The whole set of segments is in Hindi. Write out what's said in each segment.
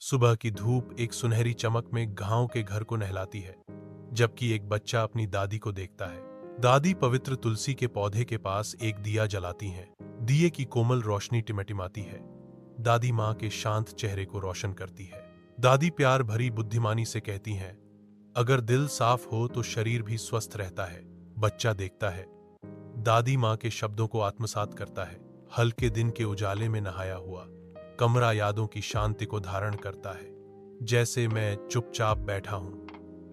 सुबह की धूप एक सुनहरी चमक में गांव के घर को नहलाती है, जबकि एक बच्चा अपनी दादी को देखता है। दादी पवित्र तुलसी के पौधे के पास एक दिया जलाती हैं। दिए की कोमल रोशनी टिमटिमाती है। दादी माँ के शांत चेहरे को रोशन करती है। दादी प्यार भरी बुद्धिमानी से कहती हैं, अगर दिल साफ हो तो शरीर भी स्वस्थ रहता है। बच्चा देखता है, दादी माँ के शब्दों को आत्मसात करता है। हल्के दिन के उजाले में नहाया हुआ कमरा यादों की शांति को धारण करता है। जैसे मैं चुपचाप बैठा हूं,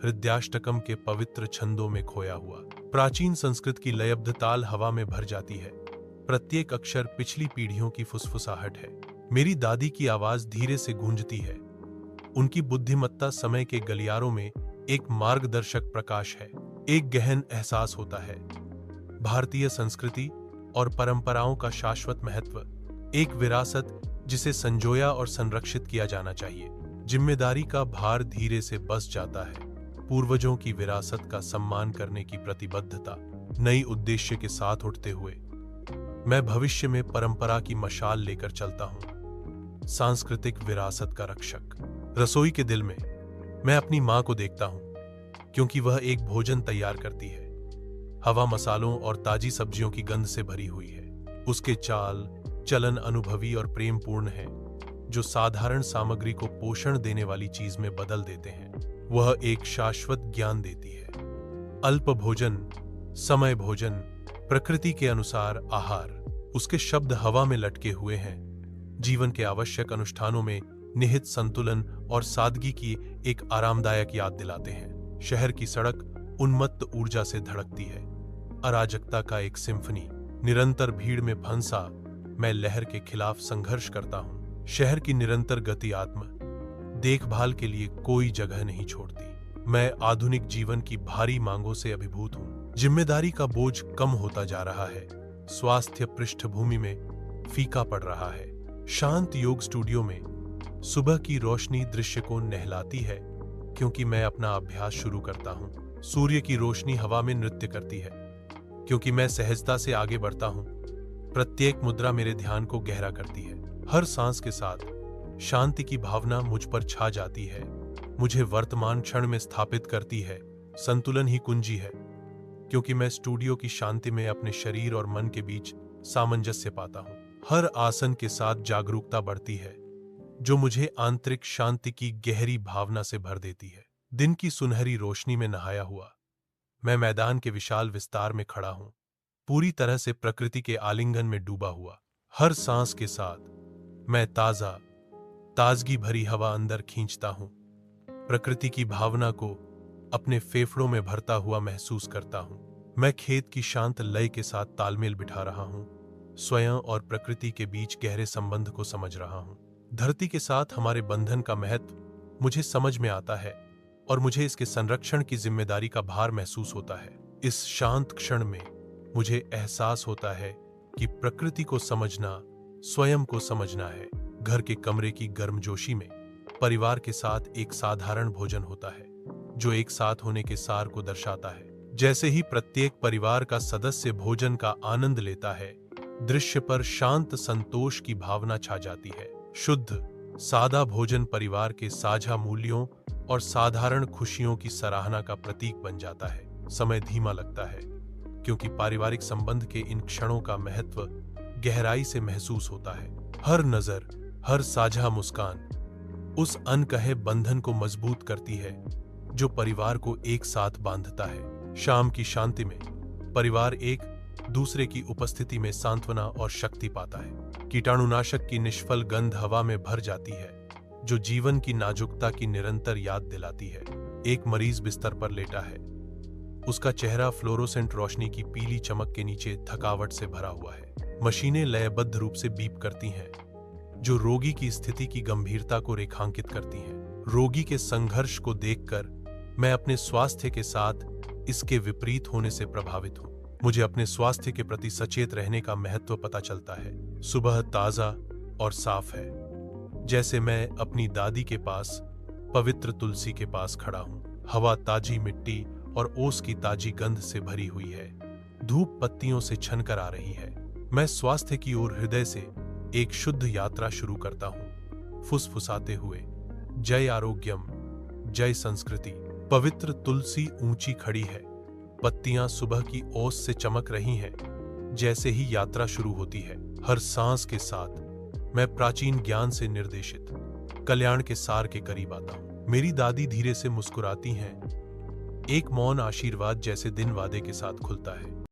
हृदयाष्टकम के पवित्र छंदों में खोया हुआ। प्राचीन संस्कृत की लयबद्ध ताल हवा में भर जाती है। प्रत्येक अक्षर पिछली पीढ़ियों की फुसफुसाहट है। मेरी दादी की आवाज धीरे से गूंजती है। उनकी बुद्धिमत्ता समय के गलियारों में एक मार्गदर्शक प्रकाश है। एक गहन एहसास होता है, भारतीय संस्कृति और परंपराओं का शाश्वत महत्व, एक विरासत जिसे संजोया और संरक्षित किया जाना चाहिए। जिम्मेदारी का भार धीरे से बस जाता है। पूर्वजों की विरासत का सम्मान करने की प्रतिबद्धता नई उद्देश्य के साथ उठते हुए मैं भविष्य में परंपरा की मशाल लेकर चलता हूं। सांस्कृतिक विरासत का रक्षक। रसोई के दिल में मैं अपनी मां को देखता हूं, क्योंकि वह एक भोजन तैयार करती है। हवा मसालों और ताजी सब्जियों की गंध से भरी हुई है। उसके चाल चलन अनुभवी और प्रेमपूर्ण है, जो साधारण सामग्री को पोषण देने वाली चीज में बदल देते हैं। वह एक शाश्वत ज्ञान देती है। अल्प भोजन, समय भोजन, प्रकृति के अनुसार आहार, उसके शब्द हवा में लटके हुए हैं। जीवन के आवश्यक अनुष्ठानों में निहित संतुलन और सादगी की एक आरामदायक याद दिलाते हैं। शहर की सड़क उन्मत्त ऊर्जा से धड़कती है। अराजकता का एक सिम्फनी। निरंतर भीड़ में फंसा मैं लहर के खिलाफ संघर्ष करता हूं। शहर की निरंतर गति आत्म देखभाल के लिए कोई जगह नहीं छोड़ती। मैं आधुनिक जीवन की भारी मांगों से अभिभूत हूं। जिम्मेदारी का बोझ कम होता जा रहा है। स्वास्थ्य पृष्ठभूमि में फीका पड़ रहा है। शांत योग स्टूडियो में सुबह की रोशनी दृश्य को नहलाती है, क्योंकि मैं अपना अभ्यास शुरू करता हूं। सूर्य की रोशनी हवा में नृत्य करती है, क्योंकि मैं सहजता से आगे बढ़ता हूं। प्रत्येक मुद्रा मेरे ध्यान को गहरा करती है। हर सांस के साथ शांति की भावना मुझ पर छा जाती है। मुझे वर्तमान क्षण में स्थापित करती है। संतुलन ही कुंजी है, क्योंकि मैं स्टूडियो की शांति में अपने शरीर और मन के बीच सामंजस्य पाता हूं। हर आसन के साथ जागरूकता बढ़ती है, जो मुझे आंतरिक शांति की गहरी भावना से भर देती है। दिन की सुनहरी रोशनी में नहाया हुआ मैं मैदान के विशाल विस्तार में खड़ा हूं, पूरी तरह से प्रकृति के आलिंगन में डूबा हुआ। हर सांस के साथ मैं ताजगी भरी हवा अंदर खींचता हूं। प्रकृति की भावना को अपने फेफड़ों में भरता हुआ महसूस करता हूं। मैं खेत की शांत लय के साथ तालमेल बिठा रहा हूं। स्वयं और प्रकृति के बीच गहरे संबंध को समझ रहा हूं। धरती के साथ हमारे बंधन का महत्व मुझे समझ में आता है, और मुझे इसके संरक्षण की जिम्मेदारी का भार महसूस होता है। इस शांत क्षण में मुझे एहसास होता है कि प्रकृति को समझना स्वयं को समझना है। घर के कमरे की गर्मजोशी में परिवार के साथ एक साधारण भोजन होता है, जो एक साथ होने के सार को दर्शाता है। जैसे ही प्रत्येक परिवार का सदस्य भोजन का आनंद लेता है, दृश्य पर शांत संतोष की भावना छा जाती है। शुद्ध सादा भोजन परिवार के साझा मूल्यों और साधारण खुशियों की सराहना का प्रतीक बन जाता है। समय धीमा लगता है, क्योंकि पारिवारिक संबंध के इन क्षणों का महत्व गहराई से महसूस होता है। हर नजर, हर साझा मुस्कान उस अनकहे बंधन को मजबूत करती है, जो परिवार को एक साथ बांधता है। शाम की शांति में परिवार एक दूसरे की उपस्थिति में सांत्वना और शक्ति पाता है। कीटाणुनाशक की निष्फल गंध हवा में भर जाती है, जो जीवन की नाजुकता की निरंतर याद दिलाती है। एक मरीज बिस्तर पर लेटा है। उसका चेहरा फ्लोरोसेंट रोशनी की पीली चमक के नीचे थकावट से भरा हुआ है। मशीनें लयबद्ध रूप से बीप करती हैं, जो रोगी की स्थिति की गंभीरता को रेखांकित करती हैं। रोगी के संघर्ष को देखकर मैं अपने स्वास्थ्य के साथ इसके विपरीत होने से प्रभावित हूं। मुझे अपने स्वास्थ्य के प्रति सचेत रहने का महत्व पता चलता है। सुबह ताजा और साफ है, जैसे मैं अपनी दादी के पास पवित्र तुलसी के पास खड़ा हूं। हवा ताजी मिट्टी और ओस की ताजी गंध से भरी हुई है। धूप पत्तियों से छनकर आ रही है। मैं स्वास्थ्य की ओर हृदय से एक शुद्ध यात्रा शुरू करता हूं, फुसफुसाते हुए जय आरोग्यम, जय संस्कृति। पवित्र तुलसी ऊंची खड़ी है, पत्तियां सुबह की ओस से चमक रही हैं। जैसे ही यात्रा शुरू होती है, हर सांस के साथ मैं प्राचीन ज्ञान से निर्देशित कल्याण के सार के करीब आता हूं। मेरी दादी धीरे से मुस्कुराती हैं, एक मौन आशीर्वाद जैसे दिन वादे के साथ खुलता है।